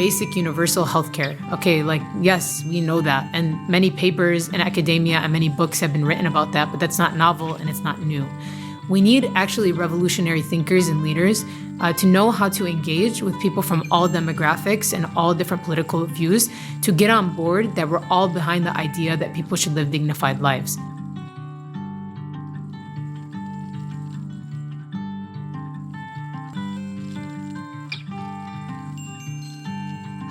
basic universal healthcare. Okay, like, yes, we know that. And many papers in academia and many books have been written about that, but that's not novel and it's not new. We need actually revolutionary thinkers and leaders to know how to engage with people from all demographics and all different political views to get on board that we're all behind the idea that people should live dignified lives.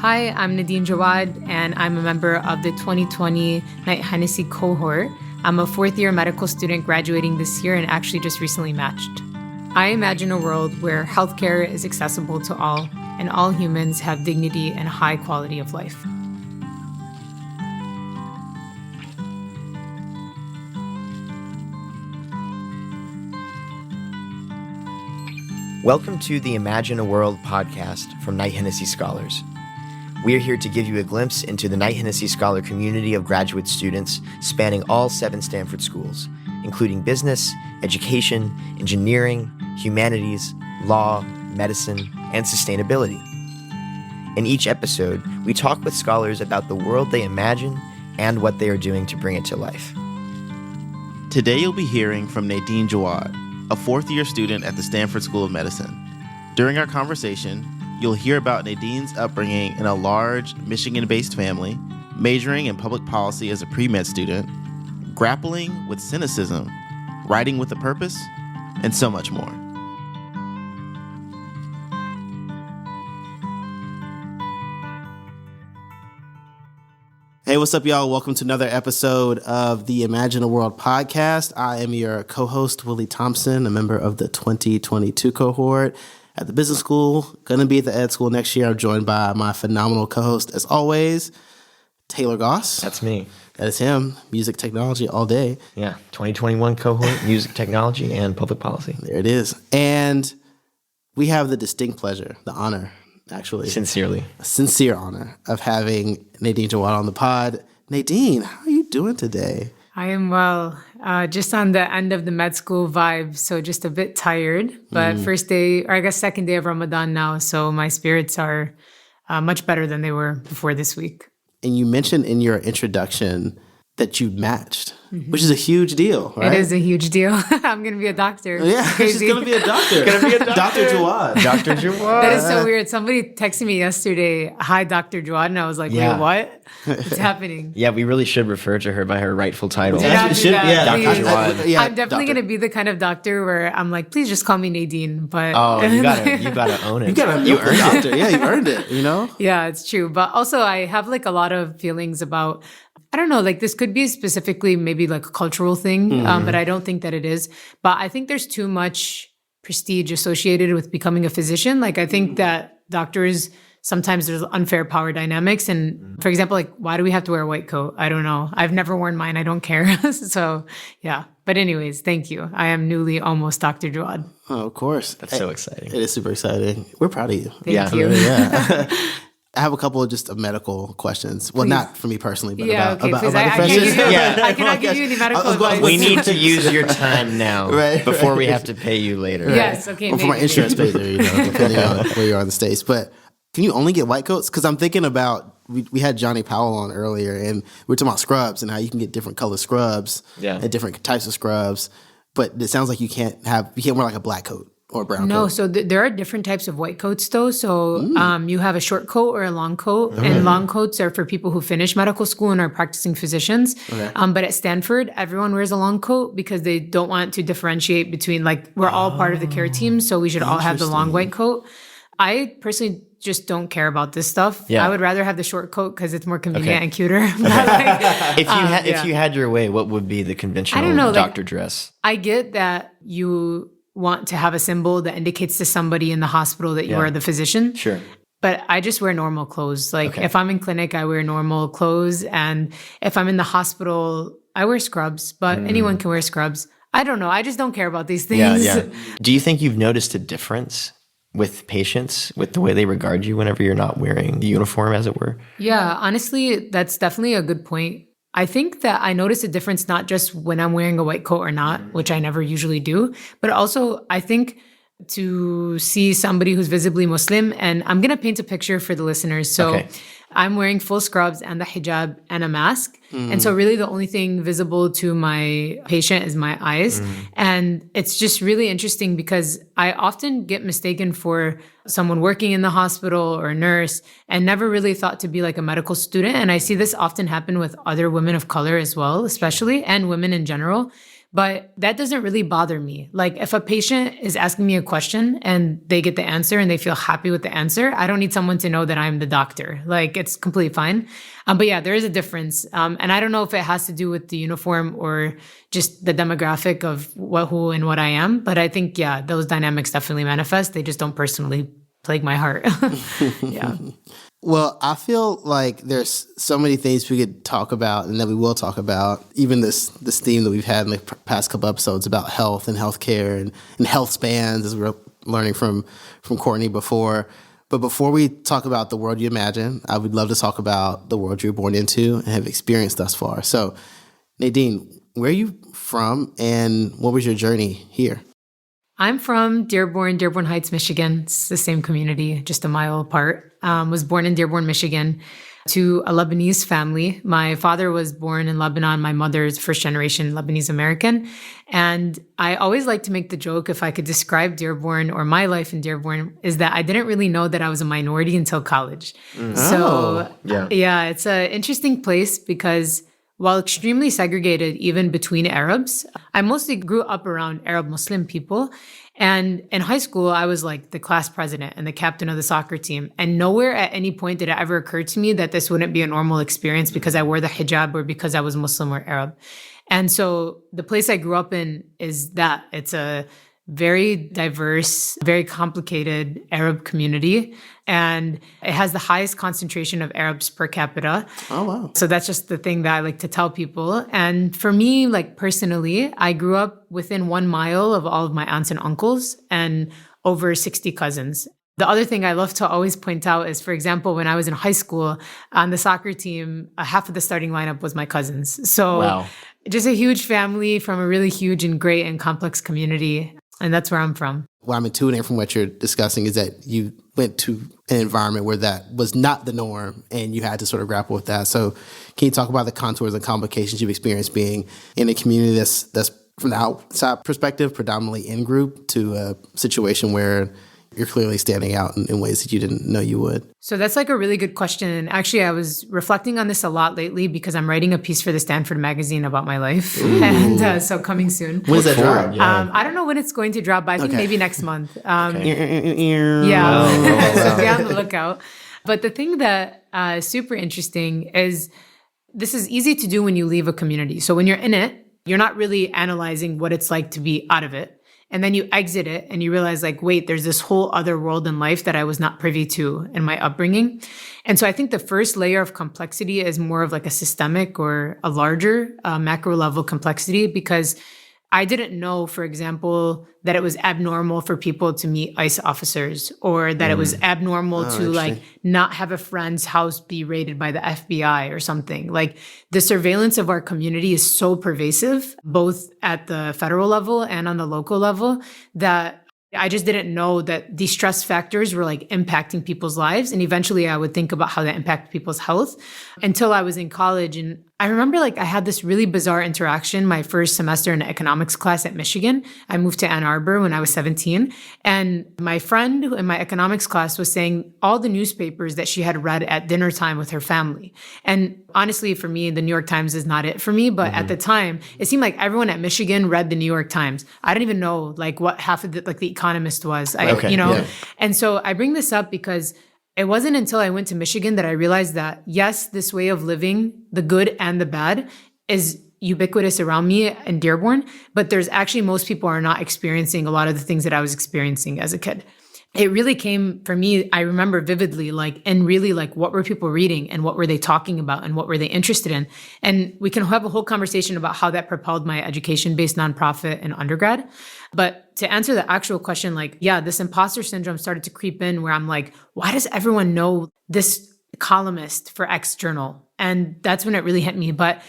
Hi, I'm Nadine Jawad, and I'm a member of the 2020 Knight-Hennessy cohort. I'm a fourth-year medical student graduating this year and actually just recently matched. I imagine a world where healthcare is accessible to all, and all humans have dignity and high quality of life. Welcome to the Imagine a World podcast from Knight-Hennessy Scholars. We are here to give you a glimpse into the Knight-Hennessy Scholar community of graduate students spanning all 7 Stanford schools, including business, education, engineering, humanities, law, medicine, and sustainability. In each episode, we talk with scholars about the world they imagine and what they are doing to bring it to life. Today you'll be hearing from Nadine Jawad, a fourth-year student at the Stanford School of Medicine. During our conversation, you'll hear about Nadine's upbringing in a large Michigan-based family, majoring in public policy as a pre-med student, grappling with cynicism, writing with a purpose, and so much more. Hey, what's up, y'all? Welcome to another episode of the Imagine a World podcast. I am your co-host, Willie Thompson, a member of the 2022 cohort at the business school. Going to be at the ed school next year. I'm joined by my phenomenal co-host, as always, Taylor Goss. That's me. That is him. Music technology all day. Yeah, 2021 cohort, music technology and public policy. There it is. And we have the distinct pleasure, the honor, actually. Sincerely. A sincere honor of having Nadine Jawad on the pod. Nadine, how are you doing today? I am well, just on the end of the med school vibe, so just a bit tired, but first day, or I guess second day of Ramadan now, so my spirits are much better than they were before this week. And you mentioned in your introduction that you matched, which is a huge deal, right? It is a huge deal. I'm going to be a doctor. Yeah, she's going to be a doctor. Dr. Jawad. Dr. Jawad. That is so weird. Somebody texted me yesterday, "Hi, Dr. Jawad," and I was like, Yeah. wait, what? What's happening? Yeah, we really should refer to her by her rightful title. Yeah, She should- yeah, Dr. please. Jawad. Yeah, I'm definitely doctor. going to be the kind of doctor where I'm like, please just call me Nadine. But Oh, you gotta own it. You got You a earned it. doctor. Yeah, you earned it, you know? yeah, it's true. But also I have like a lot of feelings about, I don't know, like this could be specifically maybe like a cultural thing, but I don't think that it is. But I think there's too much prestige associated with becoming a physician. Like I think that doctors, sometimes there's unfair power dynamics. And for example, like why do we have to wear a white coat? I don't know. I've never worn mine. I don't care. So yeah. But anyways, thank you. I am newly almost Dr. Jawad. Oh, of course. That's so exciting. It is super exciting. We're proud of you. Thank you. Yeah. I have a couple of just medical questions. Well, Please. not for me personally, but Yeah, about, okay, about, please. about I the can't profession. give you- Yeah. I cannot give you any medical advice. We need to use your time now Right, before right. we have to pay you later. Yes, okay. Or for my maybe. insurance pays there, you know, depending on where you are in the States. But can you only get white coats? Because I'm thinking about, we had Johnny Powell on earlier, and we were talking about scrubs and how you can get different color scrubs and different types of scrubs. But it sounds like you can't wear like a black coat or a brown No, coat. so there are different types of white coats though. So you have a short coat or a long coat, and long coats are for people who finish medical school and are practicing physicians. Okay. But at Stanford, everyone wears a long coat because they don't want to differentiate between, like, we're all part of the care team, so we should all have the long white coat. I personally just don't care about this stuff. Yeah. I would rather have the short coat because it's more convenient and cuter. But, like, If you had your way, what would be the conventional I don't know, like- doctor dress? I get that you want to have a symbol that indicates to somebody in the hospital that you are the physician. Sure. But I just wear normal clothes. Like if I'm in clinic, I wear normal clothes. And if I'm in the hospital, I wear scrubs, but anyone can wear scrubs. I don't know. I just don't care about these things. Yeah. Do you think you've noticed a difference with patients, with the way they regard you whenever you're not wearing the uniform, as it were? Yeah, honestly, that's definitely a good point. I think that I notice a difference not just when I'm wearing a white coat or not, which I never usually do, but also I think to see somebody who's visibly Muslim. And I'm going to paint a picture for the listeners. So I'm wearing full scrubs and the hijab and a mask. And so really the only thing visible to my patient is my eyes. And it's just really interesting because I often get mistaken for someone working in the hospital or a nurse and never really thought to be like a medical student. And I see this often happen with other women of color as well, especially, and women in general. But that doesn't really bother me. Like if a patient is asking me a question and they get the answer and they feel happy with the answer, I don't need someone to know that I'm the doctor. Like it's completely fine. But yeah, there is a difference. And I don't know if it has to do with the uniform or just the demographic of who and what I am. But I think, yeah, those dynamics definitely manifest. They just don't personally plague my heart. Yeah. Well, I feel like there's so many things we could talk about and that we will talk about. Even this theme that we've had in the past couple episodes about health and healthcare and health spans, as we were learning from Courtney before. But before we talk about the world you imagine, I would love to talk about the world you were born into and have experienced thus far. So, Nadine, where are you from and what was your journey here? I'm from Dearborn Heights, Michigan. It's the same community, just a mile apart. Was born in Dearborn, Michigan, to a Lebanese family. My father was born in Lebanon. My mother is first generation Lebanese American. And I always like to make the joke, if I could describe Dearborn or my life in Dearborn, is that I didn't really know that I was a minority until college. So yeah, it's an interesting place because while extremely segregated even between Arabs, I mostly grew up around Arab Muslim people. And in high school, I was like the class president and the captain of the soccer team. And nowhere at any point did it ever occur to me that this wouldn't be a normal experience because I wore the hijab or because I was Muslim or Arab. And so the place I grew up in is that. It's a very diverse, very complicated Arab community. And it has the highest concentration of Arabs per capita. Oh, wow. So that's just the thing that I like to tell people. And for me, like personally, I grew up within 1 mile of all of my aunts and uncles and over 60 cousins. The other thing I love to always point out is, for example, when I was in high school on the soccer team, half of the starting lineup was my cousins. So just a huge family from a really huge and great and complex community. And that's where I'm from. What I'm intuiting from what you're discussing is that you went to an environment where that was not the norm and you had to sort of grapple with that. So can you talk about the contours and complications you've experienced being in a community that's from the outside perspective, predominantly in group, to a situation where you're clearly standing out in ways that you didn't know you would? So that's like a really good question. And actually, I was reflecting on this a lot lately because I'm writing a piece for the Stanford magazine about my life. Ooh. And so coming soon. When's that drop? I don't know when it's going to drop, but I think maybe next month. So be on the lookout. But the thing that is super interesting is this is easy to do when you leave a community. So when you're in it, you're not really analyzing what it's like to be out of it. And then you exit it and you realize like, wait, there's this whole other world in life that I was not privy to in my upbringing. And so I think the first layer of complexity is more of like a systemic or a larger macro level complexity, because I didn't know, for example, that it was abnormal for people to meet ICE officers, or that it was abnormal to like not have a friend's house be raided by the FBI or something. Like the surveillance of our community is so pervasive, both at the federal level and on the local level, that I just didn't know that these stress factors were like impacting people's lives. And eventually I would think about how that impacted people's health until I was in college. And I remember like I had this really bizarre interaction my first semester in an economics class at Michigan. I moved to Ann Arbor when I was 17. And my friend in my economics class was saying all the newspapers that she had read at dinner time with her family. And honestly, for me, the New York Times is not it for me. But at the time, it seemed like everyone at Michigan read the New York Times. I didn't even know like what half of the Economist was, And so I bring this up because it wasn't until I went to Michigan that I realized that, yes, this way of living, the good and the bad, is ubiquitous around me in Dearborn, but there's actually most people are not experiencing a lot of the things that I was experiencing as a kid. It really came for me, I remember vividly, like, and really like what were people reading and what were they talking about and what were they interested in? And we can have a whole conversation about how that propelled my education-based nonprofit in undergrad. But to answer the actual question, like, yeah, this imposter syndrome started to creep in where I'm like, why does everyone know this columnist for X journal? And that's when it really hit me. But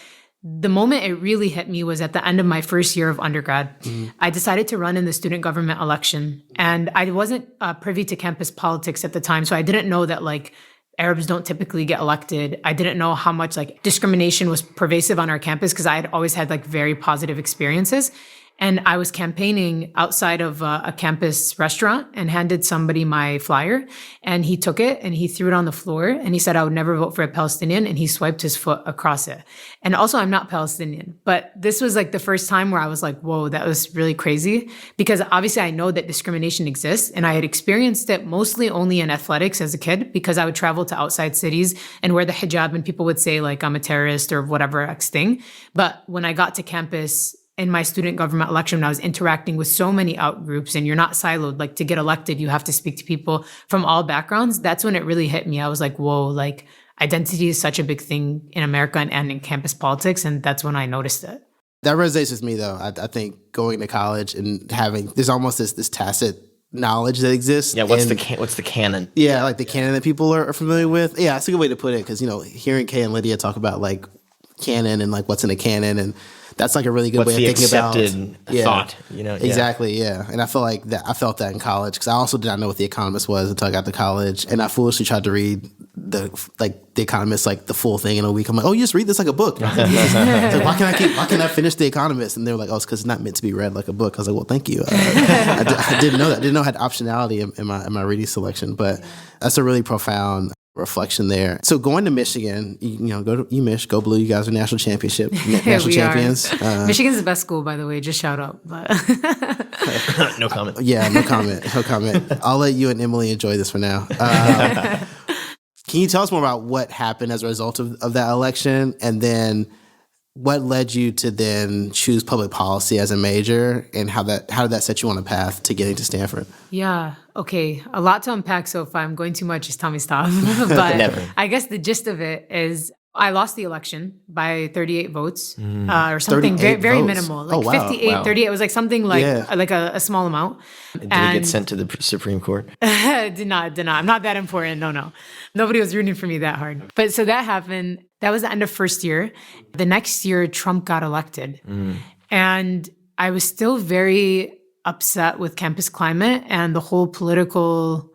the moment it really hit me was at the end of my first year of undergrad. I decided to run in the student government election, and I wasn't privy to campus politics at the time. So I didn't know that like Arabs don't typically get elected. I didn't know how much like discrimination was pervasive on our campus because I had always had like very positive experiences. And I was campaigning outside of a campus restaurant and handed somebody my flyer. And he took it and he threw it on the floor. And he said, I would never vote for a Palestinian. And he swiped his foot across it. And also, I'm not Palestinian. But this was like the first time where I was like, whoa, that was really crazy. Because obviously, I know that discrimination exists. And I had experienced it mostly only in athletics as a kid because I would travel to outside cities and wear the hijab. And people would say like, I'm a terrorist or whatever X thing. But when I got to campus, in my student government election, when I was interacting with so many out groups and you're not siloed, like to get elected, you have to speak to people from all backgrounds. That's when it really hit me. I was like, whoa, like identity is such a big thing in America and in campus politics. And that's when I noticed it. That resonates with me though. I think going to college and there's almost this tacit knowledge that exists. Yeah, what's the canon? Yeah, like the canon that people are familiar with. Yeah, that's a good way to put it because, hearing Kay and Lydia talk about like canon and like what's in a canon and that's like a really good way of thinking about thought. Exactly, yeah. And I feel like that. I felt that in college because I also did not know what The Economist was until I got to college, and I foolishly tried to read The Economist like the full thing in a week. I'm like, oh, you just read this like a book. Like, why can I finish The Economist? And they were like, oh, it's because it's not meant to be read like a book. I was like, well, thank you. I didn't know that. I didn't know I had optionality in my reading selection, but that's a really profound reflection there. So going to Michigan, go to UMich, go Blue. You guys are national champions. Michigan's the best school, by the way. Just shout out. But no comment. Yeah, no comment. I'll let you and Emily enjoy this for now. Can you tell us more about what happened as a result of that election, and then what led you to then choose public policy as a major, and how did that set you on a path to getting to Stanford? Yeah. Okay. A lot to unpack. So if I'm going too much, just tell me stop. But Never. I guess the gist of it is I lost the election by 38 votes or something very, very minimal. Like 58, 38. It was like something like a small amount. Did it get sent to the Supreme Court? Did not. I'm not that important. No. Nobody was rooting for me that hard. But so that happened. That was the end of first year. The next year, Trump got elected. And I was still very upset with campus climate and the whole political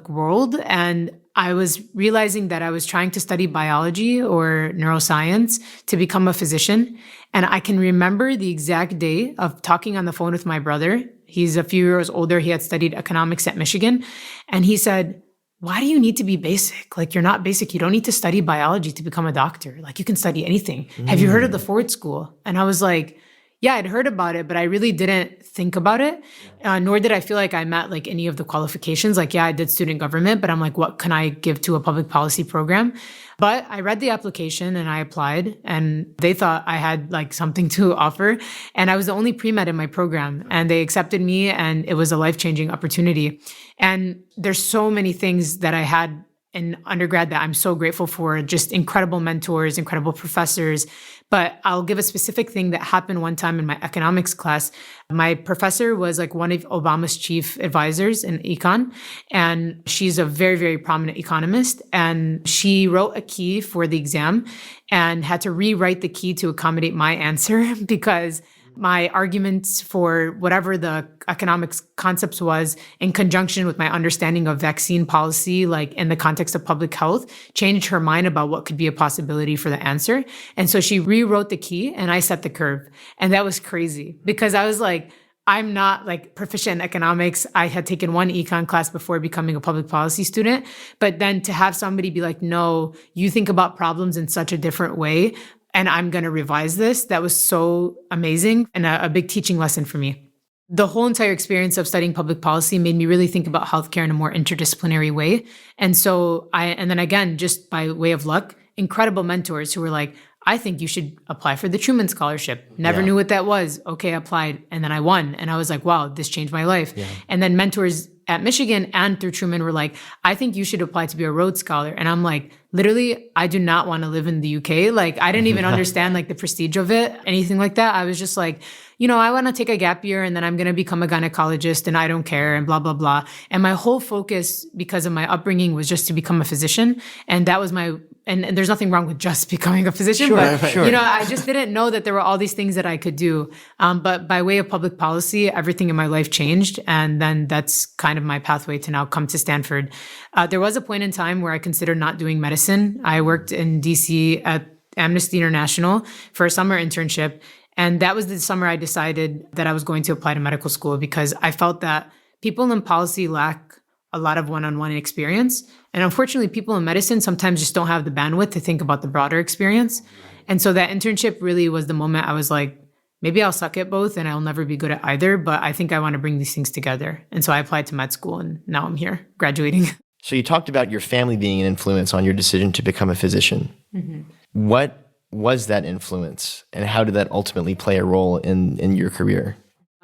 world. And I was realizing that I was trying to study biology or neuroscience to become a physician. And I can remember the exact day of talking on the phone with my brother. He's a few years older. He had studied economics at Michigan. And he said, why do you need to be basic? Like, you're not basic. You don't need to study biology to become a doctor. Like, you can study anything. Have you heard of the Ford School? And I was like, yeah, I'd heard about it, but I really didn't think about it. Nor did I feel like I met any of the qualifications. I did student government, but I'm like, what can I give to a public policy program? But I read the application and I applied, and they thought I had something to offer. And I was the only pre-med in my program, and they accepted me, and it was a life-changing opportunity. And there's so many things that I had in undergrad that I'm so grateful for, just incredible mentors, incredible professors. But I'll give a specific thing that happened one time in my economics class. My professor was one of Obama's chief advisors in econ, and she's a very, very prominent economist. And she wrote a key for the exam and had to rewrite the key to accommodate my answer because my arguments for whatever the economics concepts was in conjunction with my understanding of vaccine policy, in the context of public health, changed her mind about what could be a possibility for the answer. And so she rewrote the key and I set the curve. And that was crazy because I was I'm not proficient in economics. I had taken one econ class before becoming a public policy student. But then to have somebody be like, no, you think about problems in such a different way, and I'm going to revise this. That was so amazing and a big teaching lesson for me. The whole entire experience of studying public policy made me really think about healthcare in a more interdisciplinary way. And so and then again, just by way of luck, incredible mentors who were like, I think you should apply for the Truman Scholarship. Never knew what that was. Okay, applied. And then I won. And I was like, wow, this changed my life. Yeah. And then mentors at Michigan and through Truman were like, I think you should apply to be a Rhodes Scholar. And I'm like, literally, I do not want to live in the UK. Like, I didn't even understand like the prestige of it, anything like that. I was just like, I want to take a gap year and then I'm going to become a gynecologist and I don't care and blah, blah, blah. And my whole focus, because of my upbringing, was just to become a physician. And that was and there's nothing wrong with just becoming a physician, I just didn't know that there were all these things that I could do. But by way of public policy, everything in my life changed. And then that's kind of my pathway to now come to Stanford. There was a point in time where I considered not doing medicine. I worked in DC at Amnesty International for a summer internship. And that was the summer I decided that I was going to apply to medical school because I felt that people in policy lack a lot of one-on-one experience. And unfortunately, people in medicine sometimes just don't have the bandwidth to think about the broader experience. And so that internship really was the moment I was like, maybe I'll suck at both and I'll never be good at either, but I think I want to bring these things together. And so I applied to med school and now I'm here graduating. So you talked about your family being an influence on your decision to become a physician. Mm-hmm. What was that influence and how did that ultimately play a role in your career?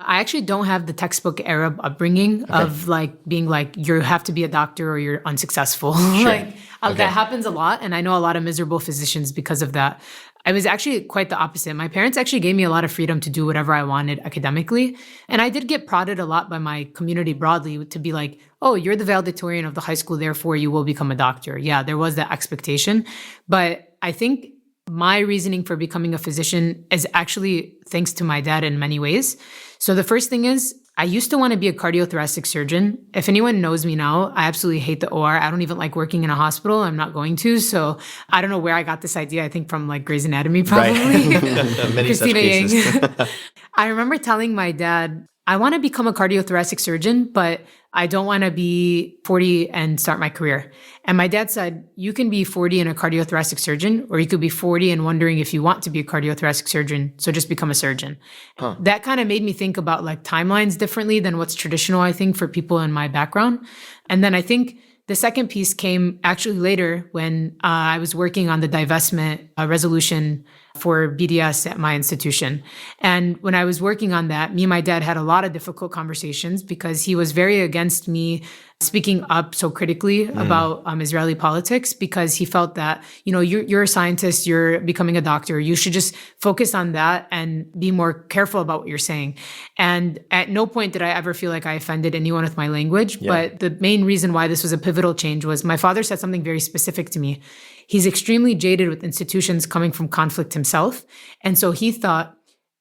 I actually don't have the textbook Arab upbringing of like being like, you have to be a doctor or you're unsuccessful. Sure. That happens a lot. And I know a lot of miserable physicians because of that. I was actually quite the opposite. My parents actually gave me a lot of freedom to do whatever I wanted academically. And I did get prodded a lot by my community broadly to be like, oh, you're the valedictorian of the high school, therefore you will become a doctor. Yeah, there was that expectation. But I think my reasoning for becoming a physician is actually thanks to my dad in many ways. So the first thing is, I used to want to be a cardiothoracic surgeon. If anyone knows me now, I absolutely hate the OR. I don't even like working in a hospital. I'm not going to. So I don't know where I got this idea. I think from like Grey's Anatomy, probably. Right. Christina Yang. I remember telling my dad, I want to become a cardiothoracic surgeon, but I don't want to be 40 and start my career. And my dad said, you can be 40 and a cardiothoracic surgeon, or you could be 40 and wondering if you want to be a cardiothoracic surgeon. So just become a surgeon. Huh. That kind of made me think about like timelines differently than what's traditional, I think, for people in my background. And then I think the second piece came actually later when I was working on the divestment resolution for BDS at my institution. And when I was working on that, me and my dad had a lot of difficult conversations because he was very against me speaking up so critically about Israeli politics because he felt that, you're a scientist, you're becoming a doctor, you should just focus on that and be more careful about what you're saying. And at no point did I ever feel like I offended anyone with my language. Yeah. But the main reason why this was a pivotal change was my father said something very specific to me. He's extremely jaded with institutions coming from conflict himself. And so he thought,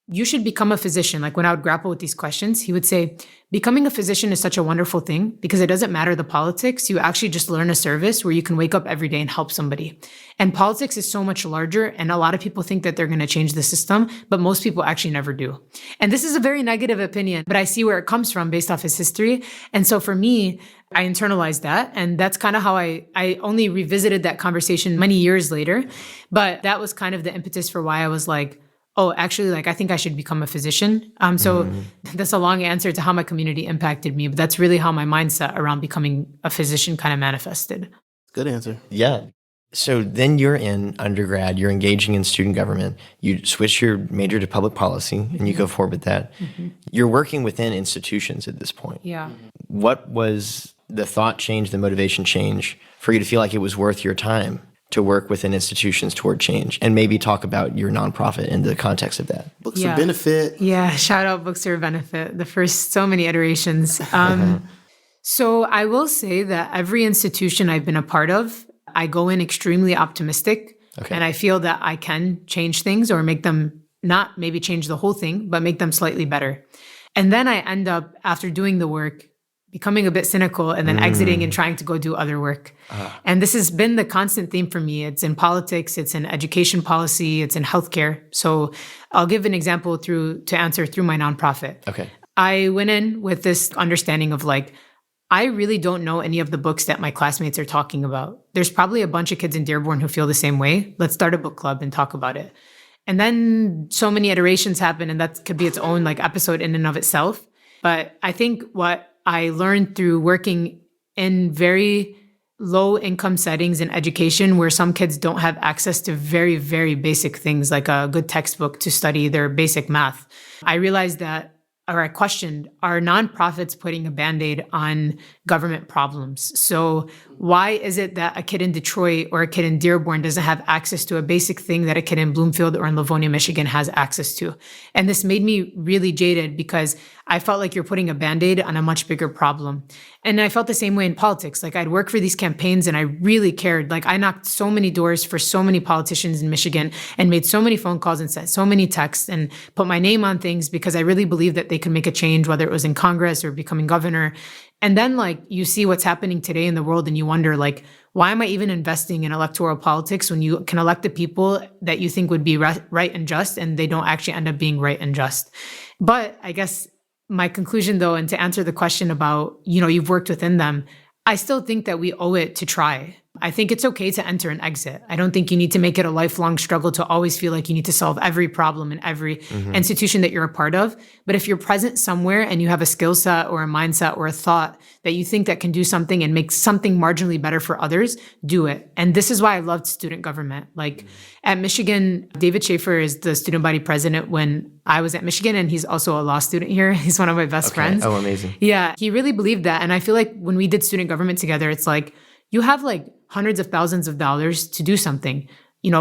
you should become a physician. Like when I would grapple with these questions, he would say, becoming a physician is such a wonderful thing because it doesn't matter the politics. You actually just learn a service where you can wake up every day and help somebody. And politics is so much larger. And a lot of people think that they're going to change the system, but most people actually never do. And this is a very negative opinion, but I see where it comes from based off his history. And so for me, I internalized that. And that's kind of how I only revisited that conversation many years later. But that was kind of the impetus for why I was like, oh, actually, I think I should become a physician. So that's a long answer to how my community impacted me, but that's really how my mindset around becoming a physician kind of manifested. Good answer. Yeah. So then you're in undergrad, you're engaging in student government, you switch your major to public policy and you go forward with that. Mm-hmm. You're working within institutions at this point. Yeah. What was the thought change, the motivation change for you to feel like it was worth your time to work within institutions toward change, and maybe talk about your nonprofit in the context of that? Books of Benefit. Yeah, shout out Books of Benefit, the first so many iterations. So I will say that every institution I've been a part of, I go in extremely optimistic, and I feel that I can change things or make them not maybe change the whole thing, but make them slightly better. And then I end up, after doing the work, becoming a bit cynical and then exiting and trying to go do other work. And this has been the constant theme for me. It's in politics, it's in education policy, it's in healthcare. So I'll give an example to answer through my nonprofit. Okay. I went in with this understanding of I really don't know any of the books that my classmates are talking about. There's probably a bunch of kids in Dearborn who feel the same way. Let's start a book club and talk about it. And then so many iterations happen, and that could be its own episode in and of itself. But I think what I learned through working in very low income settings in education where some kids don't have access to very, very basic things like a good textbook to study their basic math. I realized that or I questioned, are nonprofits putting a Band-Aid on government problems? So why is it that a kid in Detroit or a kid in Dearborn doesn't have access to a basic thing that a kid in Bloomfield or in Livonia, Michigan has access to? And this made me really jaded because I felt like you're putting a Band-Aid on a much bigger problem. And I felt the same way in politics. Like I'd work for these campaigns and I really cared. Like I knocked so many doors for so many politicians in Michigan and made so many phone calls and sent so many texts and put my name on things because I really believed that they could make a change, whether it was in Congress or becoming governor. And then like you see what's happening today in the world and you wonder like, why am I even investing in electoral politics when you can elect the people that you think would be right and just and they don't actually end up being right and just? But I guess my conclusion though, and to answer the question about, you've worked within them, I still think that we owe it to try. I think it's okay to enter and exit. I don't think you need to make it a lifelong struggle to always feel like you need to solve every problem in every institution that you're a part of. But if you're present somewhere and you have a skill set or a mindset or a thought that you think that can do something and make something marginally better for others, do it. And this is why I loved student government. Like at Michigan, David Schaefer is the student body president when I was at Michigan, and he's also a law student here. He's one of my best friends. Oh, amazing. Yeah, he really believed that. And I feel like when we did student government together, it's like, you have like hundreds of thousands of dollars to do something.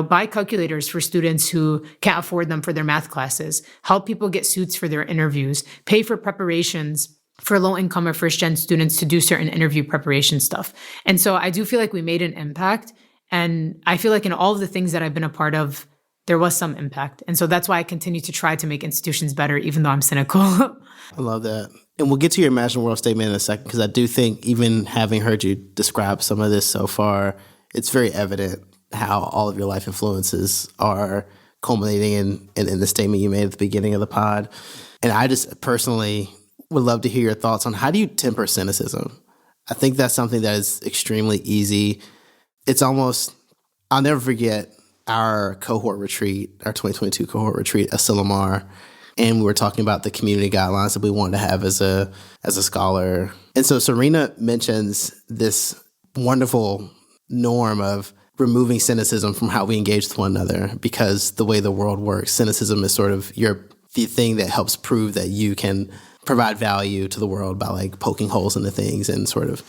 Buy calculators for students who can't afford them for their math classes, help people get suits for their interviews, pay for preparations for low-income or first-gen students to do certain interview preparation stuff. And so I do feel like we made an impact. And I feel like in all of the things that I've been a part of, there was some impact. And so that's why I continue to try to make institutions better, even though I'm cynical. I love that. And we'll get to your Imagine World statement in a second, because I do think even having heard you describe some of this so far, it's very evident how all of your life influences are culminating in the statement you made at the beginning of the pod. And I just personally would love to hear your thoughts on how do you temper cynicism? I think that's something that is extremely easy. It's almost, I'll never forget our cohort retreat, our 2022 cohort retreat at Silomar. And we were talking about the community guidelines that we wanted to have as a scholar. And so Serena mentions this wonderful norm of removing cynicism from how we engage with one another, because the way the world works, cynicism is sort of the thing that helps prove that you can provide value to the world by like poking holes into things and sort of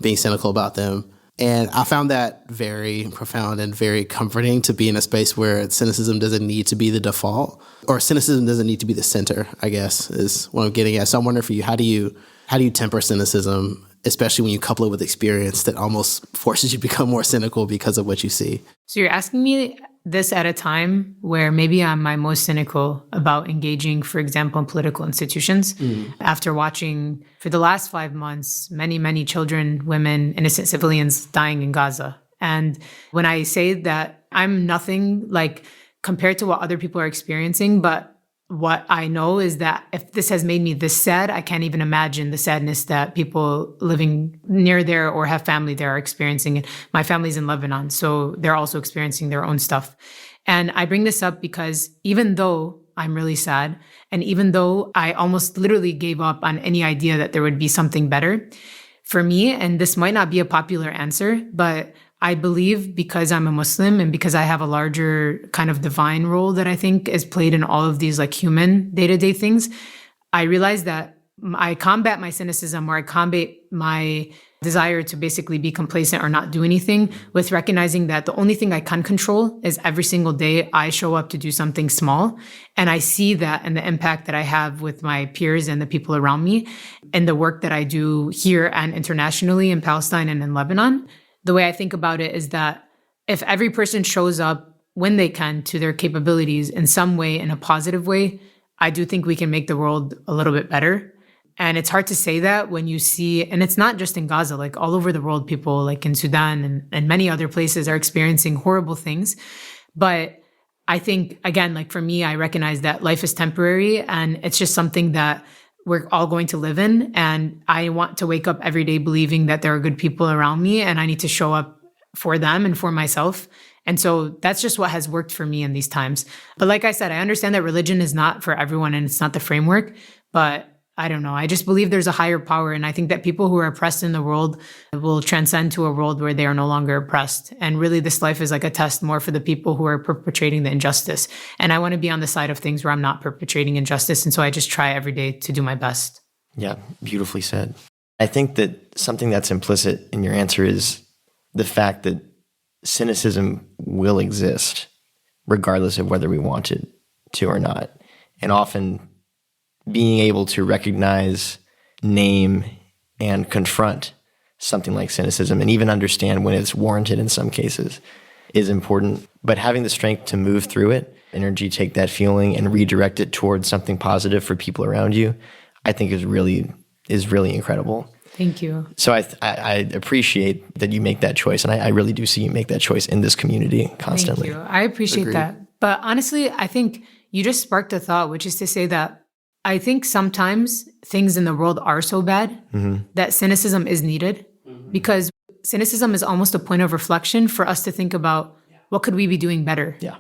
being cynical about them. And I found that very profound and very comforting to be in a space where cynicism doesn't need to be the default, or cynicism doesn't need to be the center, I guess, is what I'm getting at. So I'm wondering for you, how do you temper cynicism, especially when you couple it with experience that almost forces you to become more cynical because of what you see? So you're asking me this at a time where maybe I'm my most cynical about engaging, for example, in political institutions. After watching for the last 5 months, many, many children, women, innocent civilians dying in Gaza. And when I say that I'm nothing like compared to what other people are experiencing, but what I know is that if this has made me this sad, I can't even imagine the sadness that people living near there or have family there are experiencing. And my family's in Lebanon, so they're also experiencing their own stuff. And I bring this up because even though I'm really sad, and even though I almost literally gave up on any idea that there would be something better, for me, and this might not be a popular answer, but I believe because I'm a Muslim and because I have a larger kind of divine role that I think is played in all of these like human day-to-day things, I realize that I combat my cynicism, or I combat my desire to basically be complacent or not do anything, with recognizing that the only thing I can control is every single day I show up to do something small. And I see that and the impact that I have with my peers and the people around me and the work that I do here and internationally in Palestine and in Lebanon. The way I think about it is that if every person shows up when they can to their capabilities in some way, in a positive way, I do think we can make the world a little bit better. And it's hard to say that when you see, and it's not just in Gaza, like all over the world, people like in Sudan and many other places are experiencing horrible things. But I think, again, like for me, I recognize that life is temporary and it's just something that we're all going to live in. And I want to wake up every day believing that there are good people around me and I need to show up for them and for myself. And so that's just what has worked for me in these times. But like I said, I understand that religion is not for everyone and it's not the framework, but I don't know. I just believe there's a higher power. And I think that people who are oppressed in the world will transcend to a world where they are no longer oppressed. And really, this life is like a test more for the people who are perpetrating the injustice. And I want to be on the side of things where I'm not perpetrating injustice. And so I just try every day to do my best. Yeah, beautifully said. I think that something that's implicit in your answer is the fact that cynicism will exist regardless of whether we want it to or not. And often being able to recognize, name, and confront something like cynicism and even understand when it's warranted in some cases is important. But having the strength to move through it, energy, take that feeling and redirect it towards something positive for people around you, I think is really incredible. Thank you. So I appreciate that you make that choice. And I really do see you make that choice in this community constantly. Thank you. I appreciate Agreed. that. But honestly, I think you just sparked a thought, which is to say that I think sometimes things in the world are so bad that cynicism is needed because cynicism is almost a point of reflection for us to think about what could we be doing better. Yeah.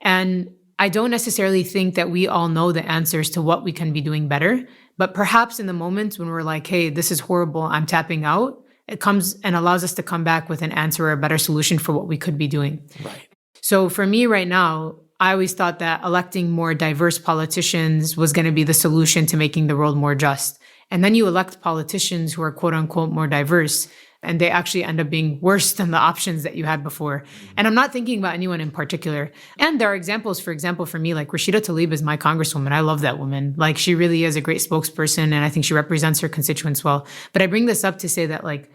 And I don't necessarily think that we all know the answers to what we can be doing better, but perhaps in the moments when we're like, hey, this is horrible, I'm tapping out, it comes and allows us to come back with an answer or a better solution for what we could be doing. Right. So for me right now, I always thought that electing more diverse politicians was going to be the solution to making the world more just. And then you elect politicians who are quote unquote more diverse, and they actually end up being worse than the options that you had before. And I'm not thinking about anyone in particular. And there are examples, for example, for me, like Rashida Tlaib is my congresswoman. I love that woman. Like she really is a great spokesperson, and I think she represents her constituents well. But I bring this up to say that like,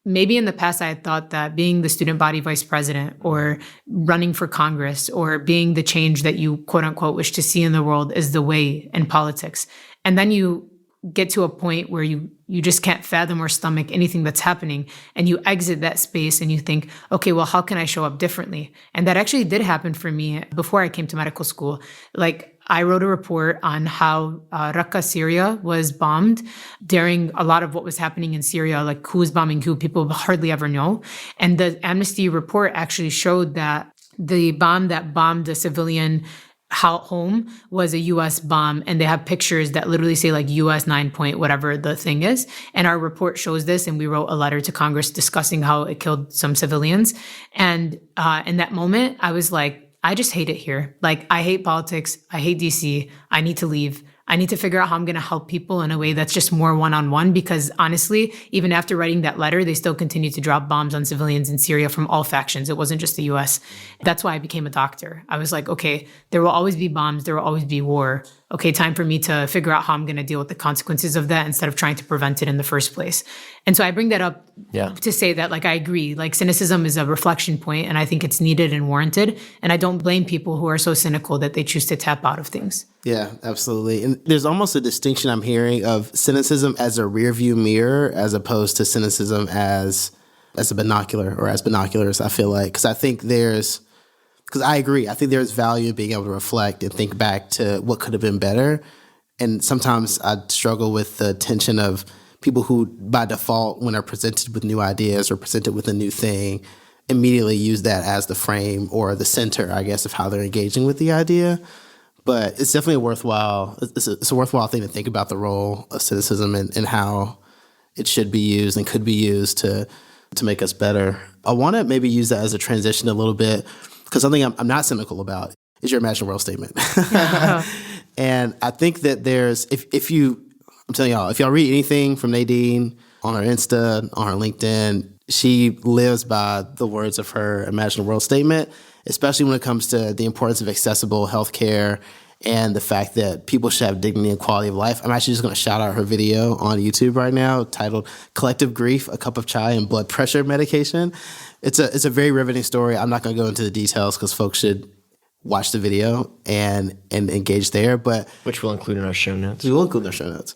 maybe in the past, I had thought that being the student body vice president or running for Congress or being the change that you quote unquote wish to see in the world is the way in politics. And then you get to a point where you just can't fathom or stomach anything that's happening. And you exit that space and you think, okay, well, how can I show up differently? And that actually did happen for me before I came to medical school. Like I wrote a report on how Raqqa, Syria was bombed during a lot of what was happening in Syria, like who was bombing who, people hardly ever know. And the Amnesty report actually showed that the bomb that bombed the civilian home was a U.S. bomb, and they have pictures that literally say like U.S. 9 point whatever the thing is. And our report shows this, and we wrote a letter to Congress discussing how it killed some civilians. And in that moment, I was like, I just hate it here. Like, I hate politics. I hate DC. I need to leave. I need to figure out how I'm going to help people in a way that's just more one-on-one, because honestly, even after writing that letter, they still continue to drop bombs on civilians in Syria from all factions. It wasn't just the US. That's why I became a doctor. I was like, okay, there will always be bombs. There will always be war. Okay, time for me to figure out how I'm going to deal with the consequences of that instead of trying to prevent it in the first place. And so I bring that up to say that, like, I agree, like cynicism is a reflection point, and I think it's needed and warranted. And I don't blame people who are so cynical that they choose to tap out of things. Yeah, absolutely. And there's almost a distinction I'm hearing of cynicism as a rearview mirror as opposed to cynicism as a binocular or as binoculars, I feel like. Because I agree. I think there's value in being able to reflect and think back to what could have been better. And sometimes I struggle with the tension of people who, by default, when are presented with new ideas or presented with a new thing, immediately use that as the frame or the center, I guess, of how they're engaging with the idea. But it's definitely it's a worthwhile thing to think about the role of cynicism and how it should be used and could be used to make us better. I want to maybe use that as a transition a little bit, because something I'm not cynical about is your imagined world statement. And I think that I'm telling y'all, if y'all read anything from Nadine on her Insta, on her LinkedIn, she lives by the words of her imagined world statement, especially when it comes to the importance of accessible healthcare and the fact that people should have dignity and quality of life. I'm actually just going to shout out her video on YouTube right now titled Collective Grief, A Cup of Chai and Blood Pressure Medication. It's a very riveting story. I'm not going to go into the details because folks should watch the video and engage there. But which we'll include in our show notes. We will include in our show notes.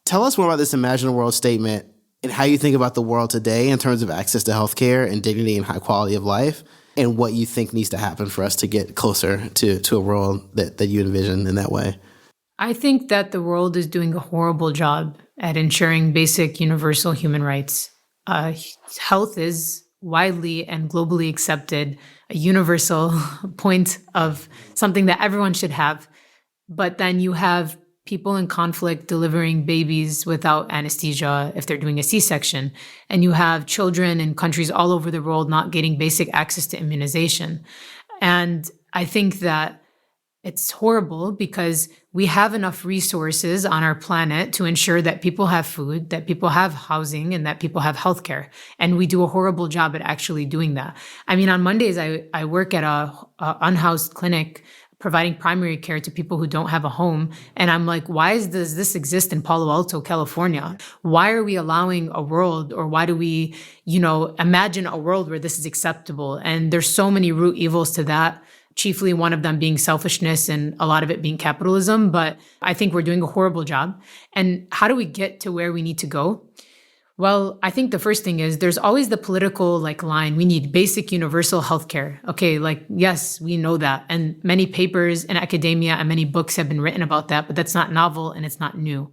Tell us more about this imagined world statement and how you think about the world today in terms of access to healthcare and dignity and high quality of life, and what you think needs to happen for us to get closer to a world that you envision in that way. I think that the world is doing a horrible job at ensuring basic universal human rights. Health is widely and globally accepted, a universal point of something that everyone should have. But then you have people in conflict delivering babies without anesthesia if they're doing a C-section. And you have children in countries all over the world not getting basic access to immunization. And I think that it's horrible because we have enough resources on our planet to ensure that people have food, that people have housing, and that people have healthcare. And we do a horrible job at actually doing that. I mean, on Mondays, I work at a unhoused clinic providing primary care to people who don't have a home. And I'm like, does this exist in Palo Alto, California? Why are we allowing a world, or why do we, imagine a world where this is acceptable? And there's so many root evils to that. Chiefly one of them being selfishness and a lot of it being capitalism. But I think we're doing a horrible job. And how do we get to where we need to go? Well, I think the first thing is there's always the political line. We need basic universal healthcare. Okay, yes, we know that. And many papers in academia and many books have been written about that, but that's not novel and it's not new.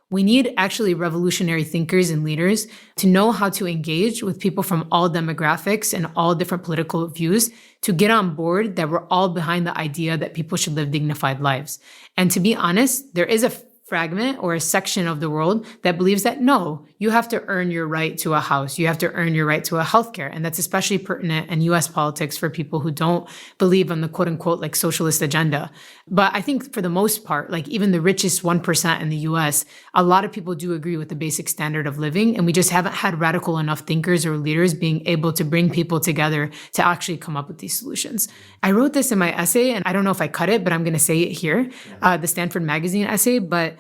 We need actually revolutionary thinkers and leaders to know how to engage with people from all demographics and all different political views to get on board that we're all behind the idea that people should live dignified lives. And to be honest, there is a fragment or a section of the world that believes that no, you have to earn your right to a house. You have to earn your right to a healthcare. And that's especially pertinent in US politics for people who don't believe in the quote unquote socialist agenda. But I think for the most part, even the richest 1% in the US, a lot of people do agree with the basic standard of living. And we just haven't had radical enough thinkers or leaders being able to bring people together to actually come up with these solutions. I wrote this in my essay, and I don't know if I cut it, but I'm going to say it here, the Stanford Magazine essay, but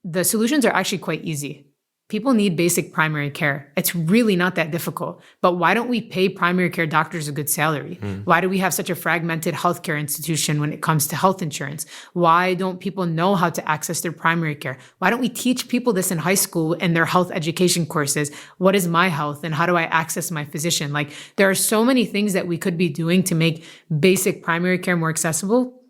the solutions are actually quite easy. People need basic primary care. It's really not that difficult. But why don't we pay primary care doctors a good salary? Why do we have such a fragmented healthcare institution when it comes to health insurance? Why don't people know how to access their primary care? Why don't we teach people this in high school in their health education courses? What is my health and how do I access my physician? There are so many things that we could be doing to make basic primary care more accessible.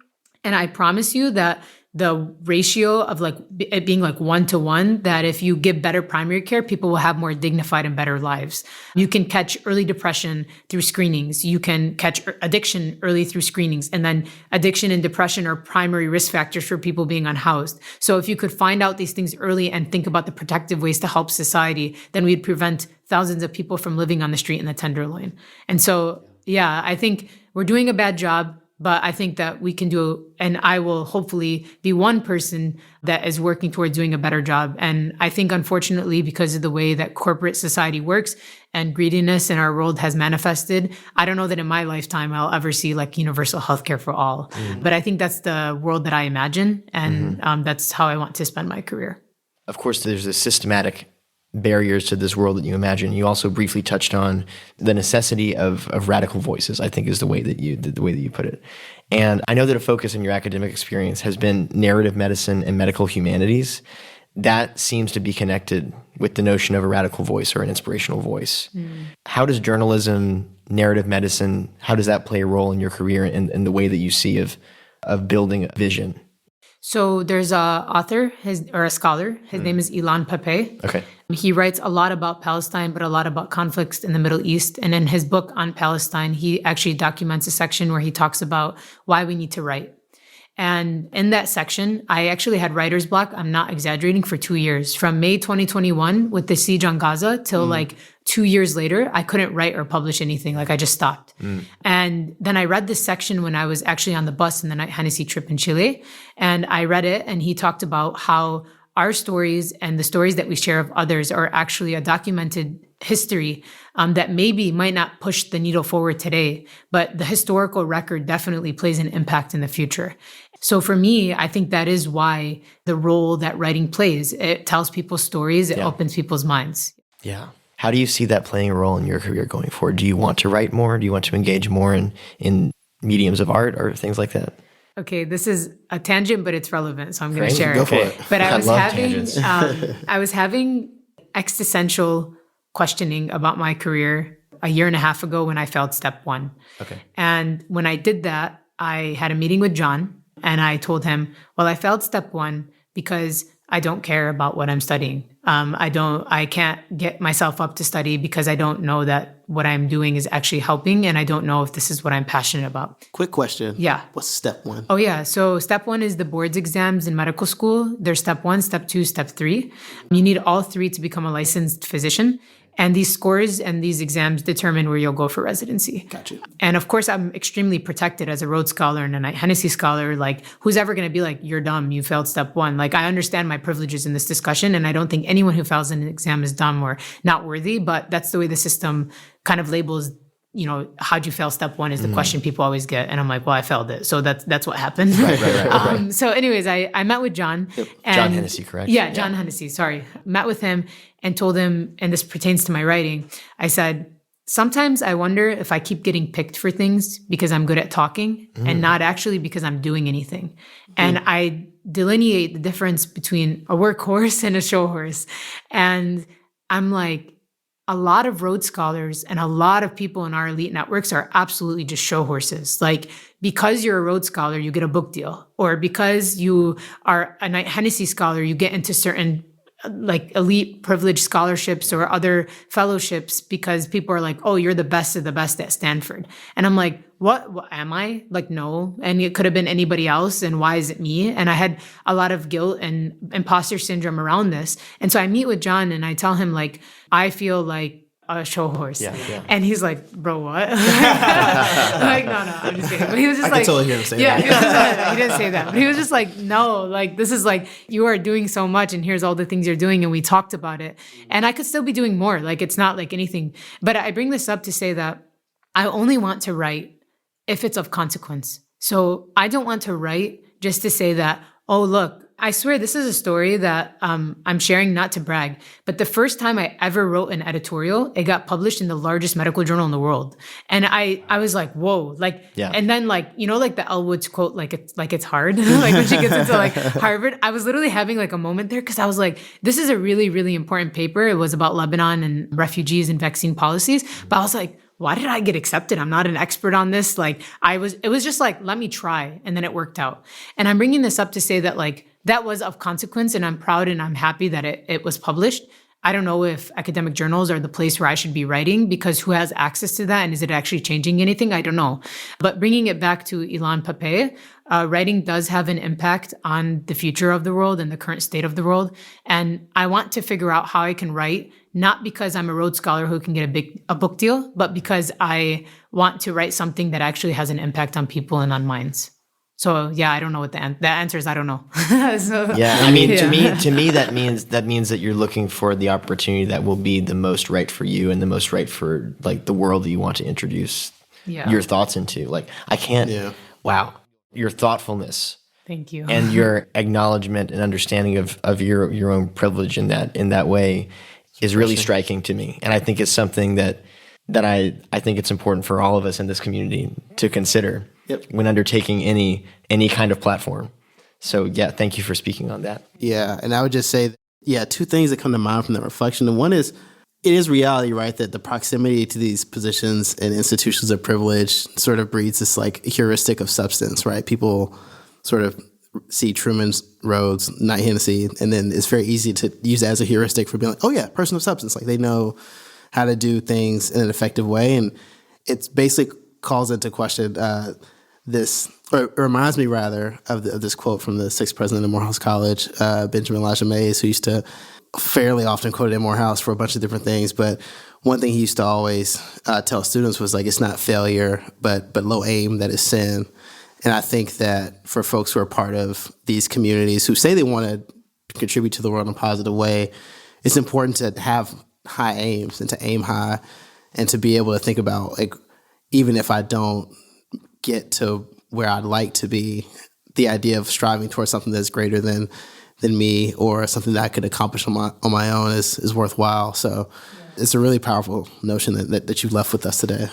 And I promise you that the ratio of it being 1-to-1, that if you give better primary care, people will have more dignified and better lives. You can catch early depression through screenings. You can catch addiction early through screenings. And then addiction and depression are primary risk factors for people being unhoused. So if you could find out these things early and think about the protective ways to help society, then we'd prevent thousands of people from living on the street in the Tenderloin. And so, yeah, I think we're doing a bad job. But I think that we can do, and I will hopefully be one person that is working towards doing a better job. And I think, unfortunately, because of the way that corporate society works and greediness in our world has manifested, I don't know that in my lifetime I'll ever see universal healthcare for all. But I think that's the world that I imagine. And that's how I want to spend my career. Of course, there's this systematic barriers to this world that you imagine. You also briefly touched on the necessity of radical voices, I think is the way that you put it. And I know that a focus in your academic experience has been narrative medicine and medical humanities. That seems to be connected with the notion of a radical voice or an inspirational voice. How does journalism, narrative medicine, how does that play a role in your career and the way that you see of building a vision? So there's a author or a scholar. His name is Ilan Pappé. Okay. He writes a lot about Palestine, but a lot about conflicts in the Middle East. And in his book on Palestine, he actually documents a section where he talks about why we need to write. And in that section, I actually had writer's block, I'm not exaggerating, for 2 years. From May 2021 with the siege on Gaza till 2 years later, I couldn't write or publish anything. I just stopped. And then I read this section when I was actually on the bus in the Knight-Hennessy trip in Chile. And I read it, and he talked about how our stories and the stories that we share of others are actually a documented history that maybe might not push the needle forward today, but the historical record definitely plays an impact in the future. So for me, I think that is why the role that writing plays. It tells people's stories, it opens people's minds. Yeah. How do you see that playing a role in your career going forward? Do you want to write more? Do you want to engage more in mediums of art or things like that? Okay, this is a tangent, but it's relevant, so I'm going to share Go it. for it. But I love was having existential questioning about my career a year and a half ago when I failed step 1. Okay. And when I did that, I had a meeting with John, and I told him, well, I failed step 1 because I don't care about what I'm studying. I can't get myself up to study because I don't know that what I'm doing is actually helping, and I don't know if this is what I'm passionate about. Quick question. Yeah. What's step one? Oh, yeah. So step one is the boards exams in medical school. There's step 1, step 2, step 3. You need all 3 to become a licensed physician. And these scores and these exams determine where you'll go for residency. Gotcha. And of course, I'm extremely protected as a Rhodes Scholar and a Knight-Hennessy Scholar. Like, who's ever going to be like, you're dumb, you failed step 1. Like, I understand my privileges in this discussion, and I don't think anyone who fails an exam is dumb or not worthy, but that's the way the system kind of labels, how'd you fail step 1 is the question people always get. And I'm like, well, I failed it. So that's what happened. Right. So anyways, I met with John. Yep. And, John Hennessy, correct? Yeah, John Hennessy, sorry. Met with him and told him, and this pertains to my writing, I said, sometimes I wonder if I keep getting picked for things because I'm good at talking and not actually because I'm doing anything. And I delineate the difference between a workhorse and a show horse. And I'm like, a lot of Rhodes Scholars and a lot of people in our elite networks are absolutely just show horses. Like, because you're a Rhodes Scholar, you get a book deal. Or because you are a Knight-Hennessy Scholar, you get into certain like elite privileged scholarships or other fellowships because people are like, oh, you're the best of the best at Stanford. And I'm like, what am I? Like, no. And it could have been anybody else. And why is it me? And I had a lot of guilt and imposter syndrome around this. And so I meet with John and I tell him, like, I feel like a show horse. Yeah. And he's like, bro, what? Like, no, I'm just kidding. But he was just I can totally hear him say that. He was just he didn't say that. But he was just like, no, like, this is like, you are doing so much and here's all the things you're doing. And we talked about it. And I could still be doing more. Like, it's not like anything. But I bring this up to say that I only want to write if it's of consequence. So I don't want to write just to say that, oh, look, I swear this is a story that I'm sharing not to brag, but the first time I ever wrote an editorial, it got published in the largest medical journal in the world. And I was like, whoa, like, and then like, like the Elle Woods quote, like it's hard, like when she gets into like Harvard, I was literally having like a moment there because I was like, this is a really, really important paper. It was about Lebanon and refugees and vaccine policies. But I was like, why did I get accepted? I'm not an expert on this. Like it was just like, let me try. And then it worked out. And I'm bringing this up to say that like, that was of consequence, and I'm proud and I'm happy that it was published. I don't know if academic journals are the place where I should be writing because who has access to that and is it actually changing anything? I don't know. But bringing it back to Ilan Pape, writing does have an impact on the future of the world and the current state of the world. And I want to figure out how I can write, not because I'm a Rhodes Scholar who can get a book deal, but because I want to write something that actually has an impact on people and on minds. So yeah, I don't know what the answer is. I don't know. Yeah, I mean, to me, that means that you're looking for the opportunity that will be the most right for you and the most right for like the world that you want to introduce your thoughts into. Like, I can't. Yeah. Wow, your thoughtfulness. Thank you. And your acknowledgement and understanding of your own privilege in that way is really striking to me, and I think it's something that I think it's important for all of us in this community to consider. Yep. When undertaking any kind of platform. So yeah, thank you for speaking on that. Yeah, and I would just say, two things that come to mind from that reflection. And one is, it is reality, right, that the proximity to these positions and institutions of privilege sort of breeds this like heuristic of substance, right? People sort of see Truman, Rhodes, Knight-Hennessy, and then it's very easy to use that as a heuristic for being like, oh yeah, person of substance. Like they know how to do things in an effective way. And it's basically calls into question this, or it reminds me rather of this quote from the sixth president of Morehouse College, Benjamin Elijah Mays, who used to fairly often quote in Morehouse for a bunch of different things. But one thing he used to always tell students was like, it's not failure, but low aim that is sin. And I think that for folks who are part of these communities who say they want to contribute to the world in a positive way, it's important to have high aims and to aim high and to be able to think about, like, even if I don't get to where I'd like to be, the idea of striving towards something that's greater than me or something that I could accomplish on my own is worthwhile. So it's a really powerful notion that you've left with us today.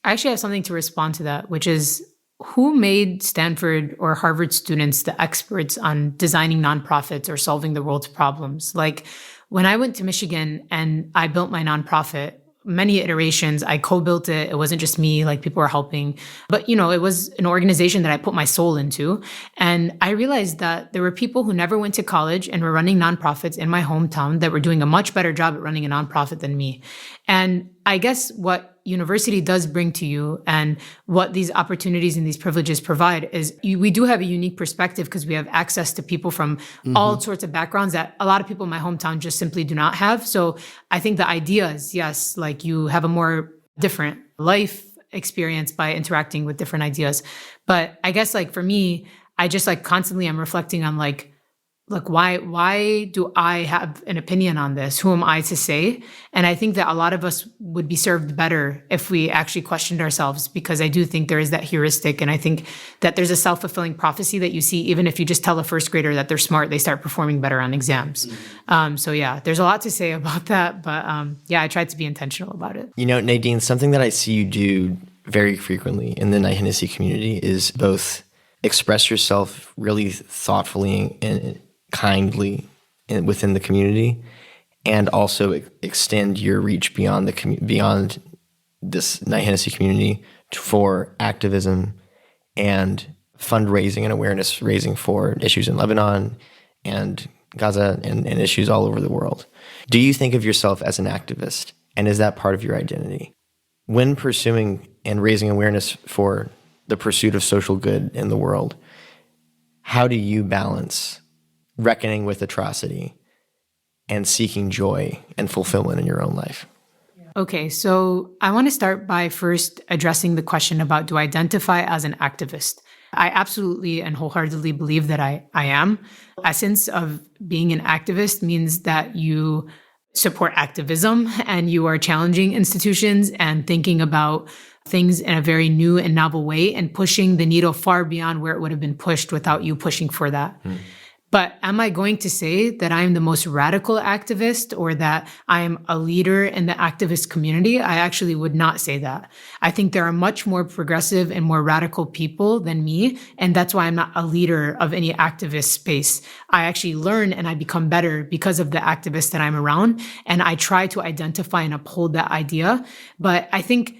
I actually have something to respond to that, which is, who made Stanford or Harvard students the experts on designing nonprofits or solving the world's problems? Like, when I went to Michigan and I built my nonprofit, many iterations, I co-built it. It wasn't just me, like people were helping, but it was an organization that I put my soul into. And I realized that there were people who never went to college and were running nonprofits in my hometown that were doing a much better job at running a nonprofit than me. And I guess what university does bring to you and what these opportunities and these privileges provide is we do have a unique perspective because we have access to people from all sorts of backgrounds that a lot of people in my hometown just simply do not have. So I think the idea is, yes, like you have a more different life experience by interacting with different ideas. But I guess like for me, I just like constantly I'm reflecting on like why do I have an opinion on this? Who am I to say? And I think that a lot of us would be served better if we actually questioned ourselves, because I do think there is that heuristic. And I think that there's a self-fulfilling prophecy that you see, even if you just tell a first grader that they're smart, they start performing better on exams. So yeah, there's a lot to say about that. But yeah, I tried to be intentional about it. You know, Nadine, something that I see you do very frequently in the Knight-Hennessy community is both express yourself really thoughtfully and kindly within the community, and also extend your reach beyond beyond this Knight-Hennessy community for activism and fundraising and awareness raising for issues in Lebanon and Gaza and issues all over the world. Do you think of yourself as an activist, and is that part of your identity? When pursuing and raising awareness for the pursuit of social good in the world, how do you balance reckoning with atrocity and seeking joy and fulfillment in your own life? Okay, so I want to start by first addressing the question about, do I identify as an activist? I absolutely and wholeheartedly believe that I am. Essence of being an activist means that you support activism and you are challenging institutions and thinking about things in a very new and novel way and pushing the needle far beyond where it would have been pushed without you pushing for that. But am I going to say that I'm the most radical activist or that I am a leader in the activist community? I actually would not say that. I think there are much more progressive and more radical people than me, and that's why I'm not a leader of any activist space. I actually learn and I become better because of the activists that I'm around, and I try to identify and uphold that idea. But I think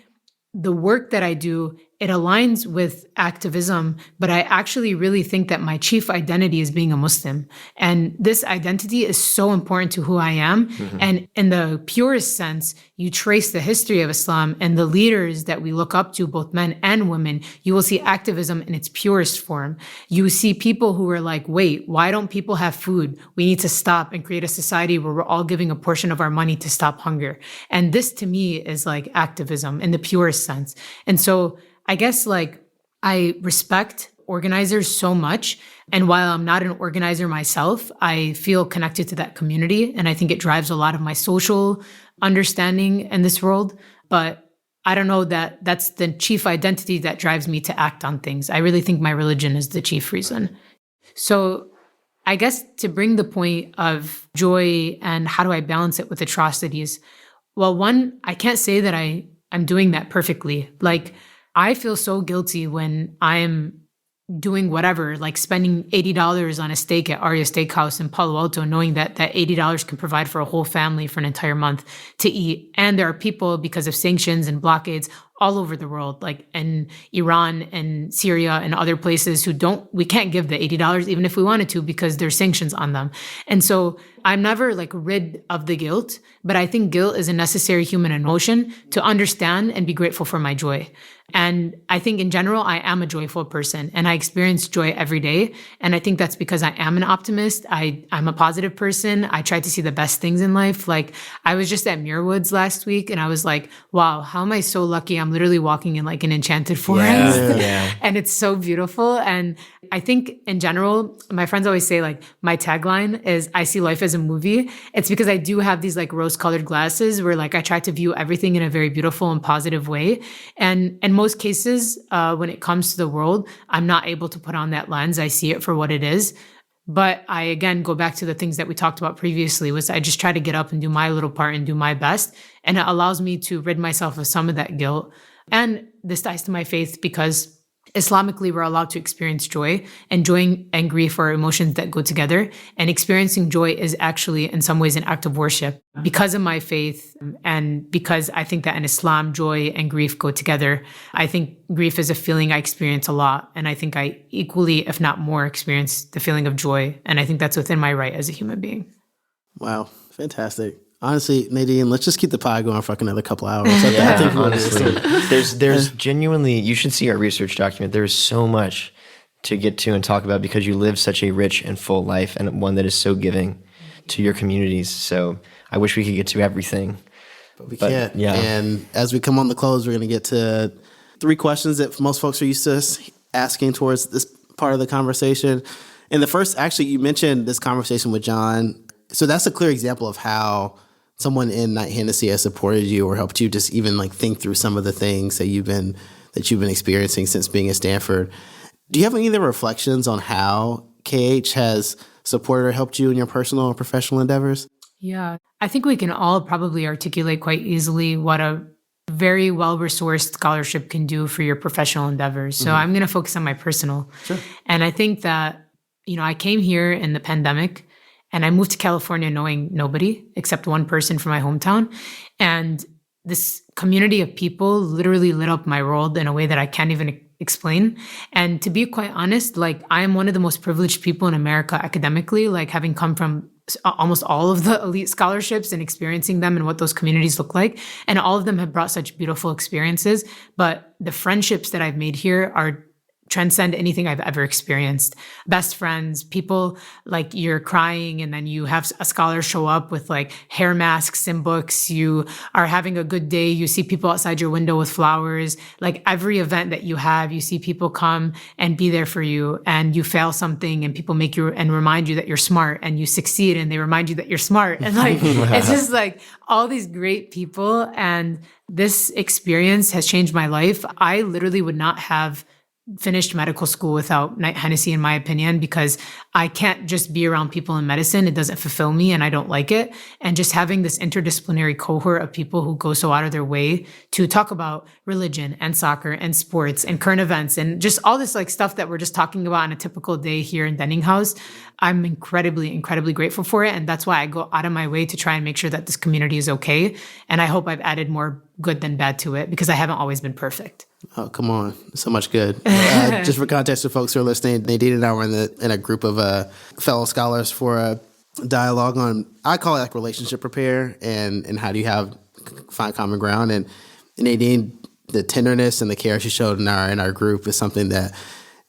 the work that I do, it aligns with activism, but I actually really think that my chief identity is being a Muslim. And this identity is so important to who I am. And in the purest sense, you trace the history of Islam and the leaders that we look up to, both men and women, you will see activism in its purest form. You see people who are like, wait, why don't people have food? We need to stop and create a society where we're all giving a portion of our money to stop hunger. And this to me is like activism in the purest sense. And so I guess like I respect organizers so much. And while I'm not an organizer myself, I feel connected to that community. And I think it drives a lot of my social understanding in this world. But I don't know that that's the chief identity that drives me to act on things. I really think my religion is the chief reason. So I guess to bring the point of joy and how do I balance it with atrocities? Well, one, I can't say that I'm doing that perfectly. Like, I feel so guilty when I'm doing whatever, like spending $80 on a steak at Aria Steakhouse in Palo Alto, knowing that that $80 can provide for a whole family for an entire month to eat. And there are people, because of sanctions and blockades all over the world, like in Iran and Syria and other places we can't give the $80 even if we wanted to because there's sanctions on them. And so I'm never like rid of the guilt, but I think guilt is a necessary human emotion to understand and be grateful for my joy. And I think in general, I am a joyful person and I experience joy every day. And I think that's because I am an optimist. I'm a positive person. I try to see the best things in life. Like I was just at Muirwoods last week and I was like, wow, how am I so lucky? I'm literally walking in like an enchanted forest and it's so beautiful. And I think in general, my friends always say like my tagline is I see life as a movie. It's because I do have these like rose-colored glasses where like I try to view everything in a very beautiful and positive way. And in most cases, when it comes to the world, I'm not able to put on that lens. I see it for what it is. But I, again, go back to the things that we talked about previously, was I just try to get up and do my little part and do my best. And it allows me to rid myself of some of that guilt. And this ties to my faith because Islamically, we're allowed to experience joy, and joy and grief are emotions that go together. And experiencing joy is actually, in some ways, an act of worship. Because of my faith, and because I think that in Islam, joy and grief go together, I think grief is a feeling I experience a lot. And I think I equally, if not more, experience the feeling of joy. And I think that's within my right as a human being. Wow, fantastic. Honestly, Nadine, let's just keep the pie going for like another couple hours. I think Honestly, there's genuinely, you should see our research document. There's so much to get to and talk about because you live such a rich and full life and one that is so giving to your communities. So I wish we could get to everything. But we can't. Yeah. And as we come on the close, we're going to get to 3 questions that most folks are used to us asking towards this part of the conversation. And the first, actually, you mentioned this conversation with John. So that's a clear example of how someone in Knight-Hennessy has supported you or helped you just even like think through some of the things that you've been experiencing since being at Stanford. Do you have any other reflections on how KH has supported or helped you in your personal and professional endeavors? Yeah, I think we can all probably articulate quite easily what a very well-resourced scholarship can do for your professional endeavors. So I'm going to focus on my personal. Sure. And I think that, I came here in the pandemic and I moved to California knowing nobody except one person from my hometown. And this community of people literally lit up my world in a way that I can't even explain. And to be quite honest, like I am one of the most privileged people in America academically, like having come from almost all of the elite scholarships and experiencing them and what those communities look like. And all of them have brought such beautiful experiences. But the friendships that I've made here are transcend anything I've ever experienced. Best friends, people like you're crying and then you have a scholar show up with like hair masks and books. You are having a good day. You see people outside your window with flowers. Like every event that you have, you see people come and be there for you, and you fail something and people make you and remind you that you're smart, and you succeed and they remind you that you're smart. And like, it's just like all these great people. And this experience has changed my life. I literally would not have finished medical school without Knight-Hennessy, in my opinion, because I can't just be around people in medicine. It doesn't fulfill me and I don't like it. And just having this interdisciplinary cohort of people who go so out of their way to talk about religion and soccer and sports and current events and just all this like stuff that we're just talking about on a typical day here in Denning House, I'm incredibly, incredibly grateful for it. And that's why I go out of my way to try and make sure that this community is okay. And I hope I've added more good than bad to it because I haven't always been perfect. Oh, come on. So much good. Just for context for folks who are listening, Nadine and I were in a group of fellow scholars for a dialogue on, I call it like relationship repair and how do you find common ground. And Nadine, the tenderness and the care she showed in our group is something that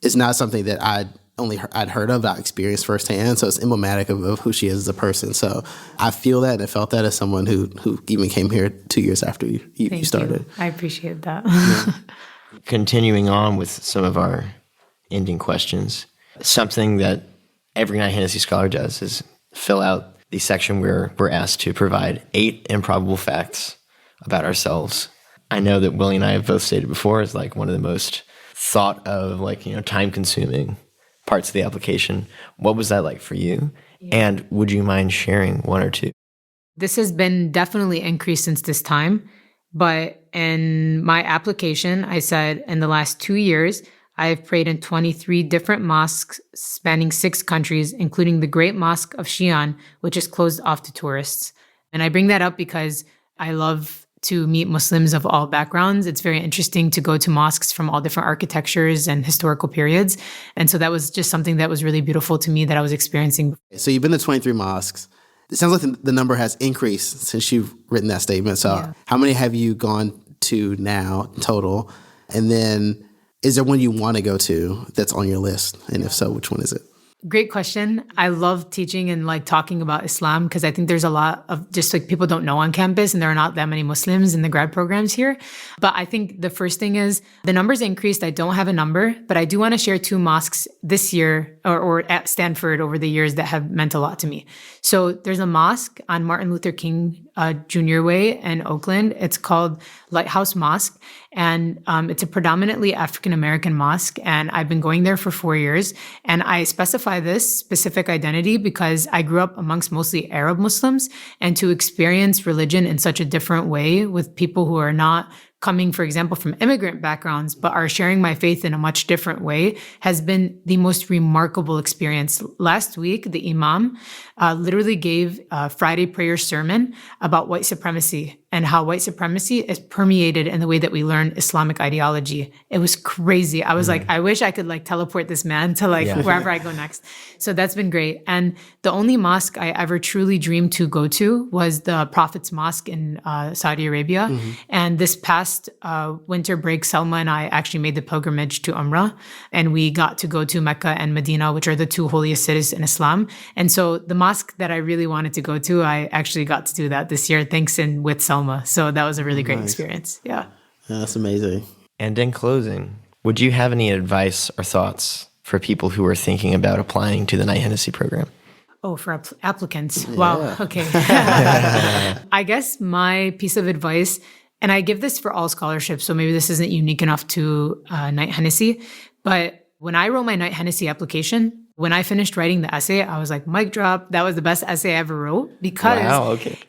is not something that I'd heard of, I experienced firsthand. So it's emblematic of who she is as a person. So I feel that and I felt that as someone who even came here 2 years after you started. I appreciate that. Yeah. Continuing on with some of our ending questions, something that every Knight-Hennessy scholar does is fill out the section where we're asked to provide 8 improbable facts about ourselves. I know that Willie and I have both stated before is like one of the most thought of time-consuming parts of the application. What was that like for you? Yeah. And would you mind sharing 1 or 2? This has been definitely increased since this time. But in my application, I said in the last 2 years, I've prayed in 23 different mosques spanning 6 countries, including the Great Mosque of Xi'an, which is closed off to tourists. And I bring that up because I love to meet Muslims of all backgrounds. It's very interesting to go to mosques from all different architectures and historical periods. And so that was just something that was really beautiful to me that I was experiencing. So you've been to 23 mosques. It sounds like the number has increased since you've written that statement. So How many have you gone to now total? And then is there one you want to go to that's on your list? And if so, which one is it? Great question. I love teaching and like talking about Islam because I think there's a lot of just like people don't know on campus and there are not that many Muslims in the grad programs here. But I think the first thing is the numbers increased. I don't have a number, but I do want to share 2 mosques this year or at Stanford over the years that have meant a lot to me. So there's a mosque on Martin Luther King Jr. Way in Oakland. It's called Lighthouse Mosque. And it's a predominantly African-American mosque. And I've been going there for 4 years. And I specify this specific identity because I grew up amongst mostly Arab Muslims. And to experience religion in such a different way with people who are not coming, for example, from immigrant backgrounds, but are sharing my faith in a much different way has been the most remarkable experience. Last week, the imam literally gave a Friday prayer sermon about white supremacy and how white supremacy is permeated in the way that we learn Islamic ideology. It was crazy. I was like, I wish I could like teleport this man to like wherever I go next. So that's been great. And the only mosque I ever truly dreamed to go to was the Prophet's Mosque in Saudi Arabia. And this past winter break, Selma and I actually made the pilgrimage to Umrah, and we got to go to Mecca and Medina, which are the two holiest cities in Islam. And so the mosque that I really wanted to go to, I actually got to do that this year, thanks and with Selma. So that was a really great experience. Yeah. That's amazing. And in closing, would you have any advice or thoughts for people who are thinking about applying to the Knight-Hennessy program? Oh, for applicants. Wow. Okay. I guess my piece of advice, and I give this for all scholarships, so maybe this isn't unique enough to Knight-Hennessy, but when I wrote my Knight-Hennessy application, when I finished writing the essay, I was like, mic drop, that was the best essay I ever wrote because,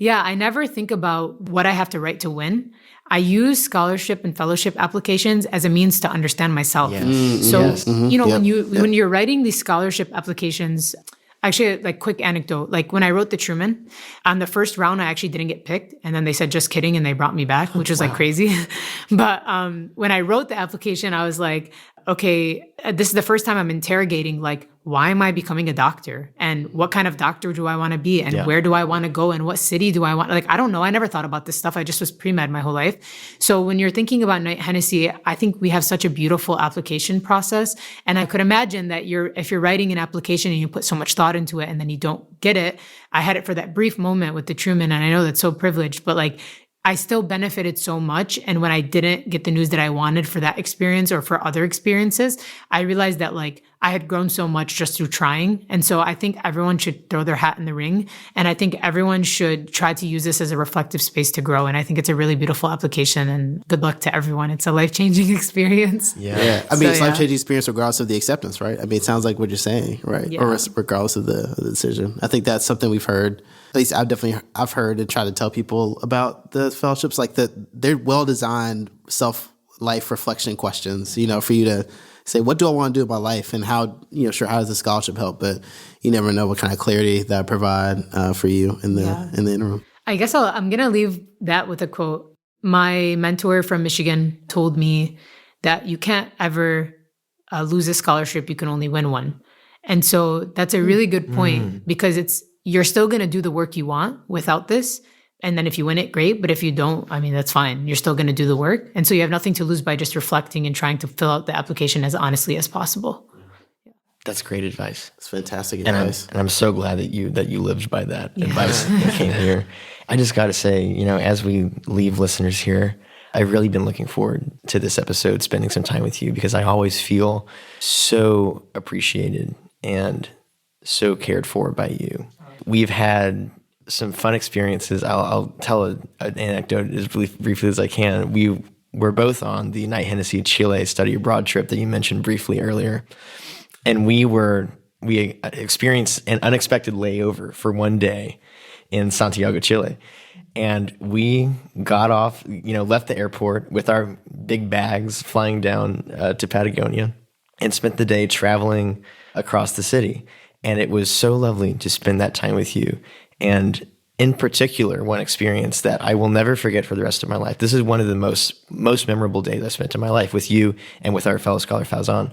I never think about what I have to write to win. I use scholarship and fellowship applications as a means to understand myself. When you're writing these scholarship applications, actually, like quick anecdote, like when I wrote the Truman, on the first round, I actually didn't get picked. And then they said, just kidding. And they brought me back, which was like crazy. But when I wrote the application, I was like, okay, this is the first time I'm interrogating, like, why am I becoming a doctor? And what kind of doctor do I want to be? And where do I want to go? And what city do I want? Like, I don't know. I never thought about this stuff. I just was pre-med my whole life. So when you're thinking about Knight-Hennessy, I think we have such a beautiful application process. And I could imagine that if you're writing an application and you put so much thought into it and then you don't get it, I had it for that brief moment with the Truman. And I know that's so privileged, but like, I still benefited so much. And when I didn't get the news that I wanted for that experience or for other experiences, I realized that like I had grown so much just through trying. And so I think everyone should throw their hat in the ring. And I think everyone should try to use this as a reflective space to grow. And I think it's a really beautiful application, and good luck to everyone. It's a life-changing experience. I mean, it's a life-changing experience regardless of the acceptance, right? I mean, it sounds like what you're saying, right? Yeah. Or regardless of the decision. I think that's something we've heard. At least I've heard and tried to tell people about the fellowships, like they're well-designed self-life reflection questions, for you to say, what do I want to do in my life, and how does the scholarship help? But you never know what kind of clarity that provide for you in the interim. I guess I'm going to leave that with a quote. My mentor from Michigan told me that you can't ever lose a scholarship, you can only win one. And so that's a really good point because you're still going to do the work you want without this. And then if you win it, great. But if you don't, I mean, that's fine. You're still going to do the work. And so you have nothing to lose by just reflecting and trying to fill out the application as honestly as possible. That's great advice. It's fantastic advice. And I'm so glad that you lived by that advice and came here. I just got to say, as we leave listeners here, I've really been looking forward to this episode, spending some time with you, because I always feel so appreciated and so cared for by you. We've had some fun experiences. I'll tell an anecdote as briefly as I can. We were both on the Knight-Hennessy Chile study abroad trip that you mentioned briefly earlier. And we experienced an unexpected layover for one day in Santiago, Chile. And we got off, left the airport with our big bags flying down to Patagonia and spent the day traveling across the city. And it was so lovely to spend that time with you. And in particular, one experience that I will never forget for the rest of my life. This is one of the most memorable days I spent in my life with you and with our fellow scholar Fauzan.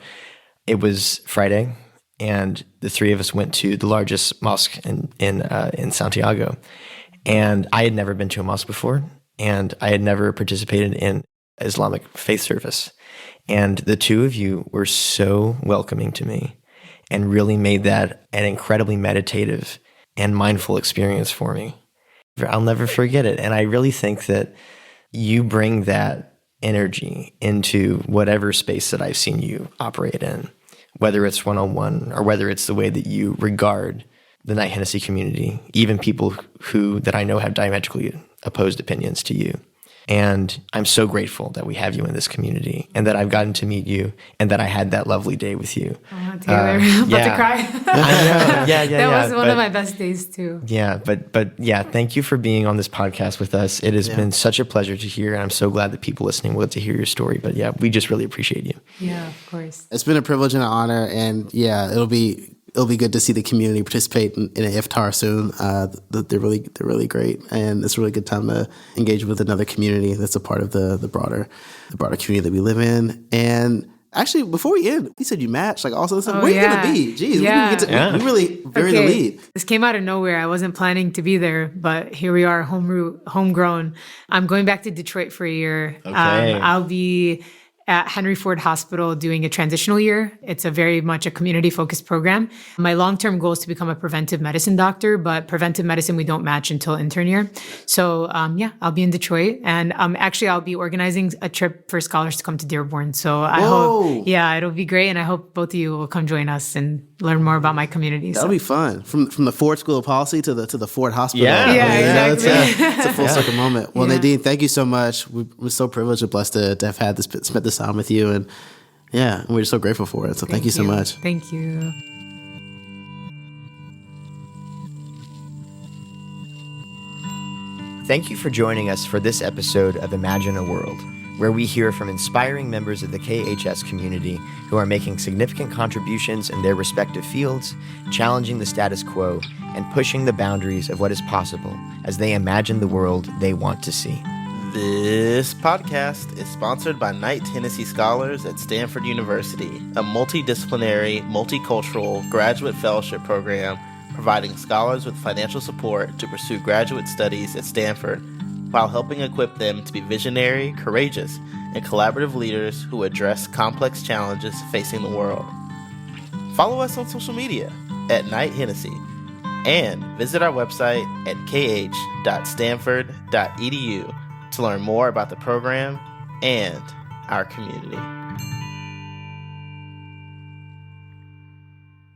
It was Friday, and the three of us went to the largest mosque in Santiago. And I had never been to a mosque before, and I had never participated in Islamic faith service. And the two of you were so welcoming to me and really made that an incredibly meditative and mindful experience for me. I'll never forget it. And I really think that you bring that energy into whatever space that I've seen you operate in, whether it's one-on-one or whether it's the way that you regard the Knight-Hennessy community, even people that I know have diametrically opposed opinions to you. And I'm so grateful that we have you in this community and that I've gotten to meet you and that I had that lovely day with you. Oh, Taylor, I'm about to cry. I know. Yeah. That was one of my best days too. Yeah, but yeah, thank you for being on this podcast with us. It has been such a pleasure to hear, and I'm so glad that people listening will get to hear your story. But yeah, we just really appreciate you. Yeah, of course. It's been a privilege and an honor, and yeah, it'll be good to see the community participate in an iftar soon. They're really great, and it's a really good time to engage with another community that's a part of the broader community that we live in. And actually, before we end, you said you matched like also. Where are you gonna be? Jeez, we really buried the lead. This came out of nowhere. I wasn't planning to be there, but here we are, homegrown. I'm going back to Detroit for a year. Okay. I'll be at Henry Ford Hospital doing a transitional year. It's a very much a community-focused program. My long-term goal is to become a preventive medicine doctor, but preventive medicine we don't match until intern year. So I'll be in Detroit, and actually I'll be organizing a trip for scholars to come to Dearborn. So I hope, it'll be great, and I hope both of you will come join us and learn more about my community. That'll be fun. From the Ford School of Policy to the Ford Hospital. Yeah, exactly. It's a full circle moment. Well, Nadine, thank you so much. We're so privileged and blessed to have spent this time with you, and we're so grateful for it. So thank you so much. Thank you. Thank you for joining us for this episode of Imagine a World, where we hear from inspiring members of the KHS community who are making significant contributions in their respective fields, challenging the status quo, and pushing the boundaries of what is possible as they imagine the world they want to see. This podcast is sponsored by Knight-Hennessy Scholars at Stanford University, a multidisciplinary, multicultural graduate fellowship program providing scholars with financial support to pursue graduate studies at Stanford while helping equip them to be visionary, courageous, and collaborative leaders who address complex challenges facing the world. Follow us on social media at Knight-Hennessy and visit our website at kh.stanford.edu to learn more about the program and our community.